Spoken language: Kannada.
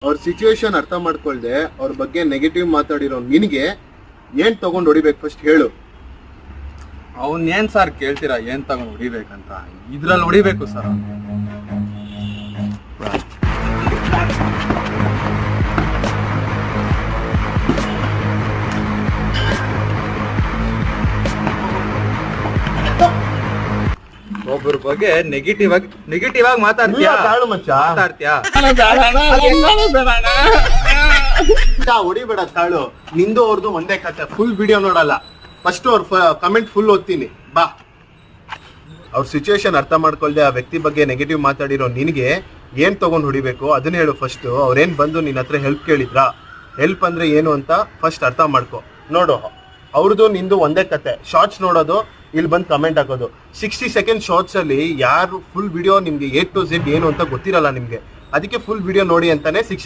ಅವ್ರ ಸಿಚುವೇಶನ್ ಅರ್ಥ ಮಾಡ್ಕೊಳ್ದೆ ಅವ್ರ ಬಗ್ಗೆ ನೆಗೆಟಿವ್ ಮಾತಾಡಿರೋ ನಿನಗೆ ಏನ್ ತಗೊಂಡ್ ಹೊಡಿಬೇಕು ಫಸ್ಟ್ ಹೇಳು. ಅವ್ನ್ ಏನ್ ಸರ್ ಕೇಳ್ತೀರಾ ಏನ್ ತಗೊಂಡ್ ಹೊಡಿಬೇಕಂತ? ಇದ್ರಲ್ಲಿ ಹೊಡಿಬೇಕು ಸರ್. ಒಬ್ಬರ ಬಗ್ಗೆ ನೆಗೆಟಿವ್ ಆಗಿ ಮಾತಾಡ್ತೀಯಾ? ಹೊಡಿಬೇಡ ತಾಳು. ನಿಂದು ಅವ್ರದ್ದು ಒಂದೇ ಕತೆ. ಫುಲ್ ವಿಡಿಯೋ ನೋಡಲ್ಲ, ಫಸ್ಟ್ ಅವ್ರ ಕಮೆಂಟ್ ಫುಲ್ ಓದ್ತೀನಿ ಬಾ. ಅವ್ರ ಸಿಚುವೇಶನ್ ಅರ್ಥ ಮಾಡ್ಕೊಳ್ದೆ ಆ ವ್ಯಕ್ತಿ ಬಗ್ಗೆ ನೆಗೆಟಿವ್ ಮಾತಾಡಿರೋ ನಿನಗೆ ಏನ್ ತಗೊಂಡ್ ಹೊಡಿಬೇಕು ಅದನ್ನ ಹೇಳು ಫಸ್ಟ್. ಅವ್ರೇನ್ ಬಂದು ನಿನ್ನ ಹತ್ರ ಹೆಲ್ಪ್ ಕೇಳಿದ್ರಾ? ಹೆಲ್ಪ್ ಅಂದ್ರೆ ಏನು ಅಂತ ಫಸ್ಟ್ ಅರ್ಥ ಮಾಡ್ಕೊ. ನೋಡು, ಅವ್ರದ್ದು ನಿಂದು ಒಂದೇ ಕತೆ. ಶಾರ್ಟ್ಸ್ ನೋಡೋದು, ಇಲ್ಲಿ ಬಂದು ಕಮೆಂಟ್ ಹಾಕೋದು. 60 ಸೆಕೆಂಡ್ ಶಾರ್ಟ್ಸ್ ಅಲ್ಲಿ ಯಾರು ಫುಲ್ ವಿಡಿಯೋ ನಿಮ್ಗೆ A to Z ಏನು ಅಂತ ಗೊತ್ತಿರಲ್ಲ ನಿಮ್ಗೆ. ಅದಕ್ಕೆ ಫುಲ್ ವಿಡಿಯೋ ನೋಡಿ ಅಂತಾನೆ 60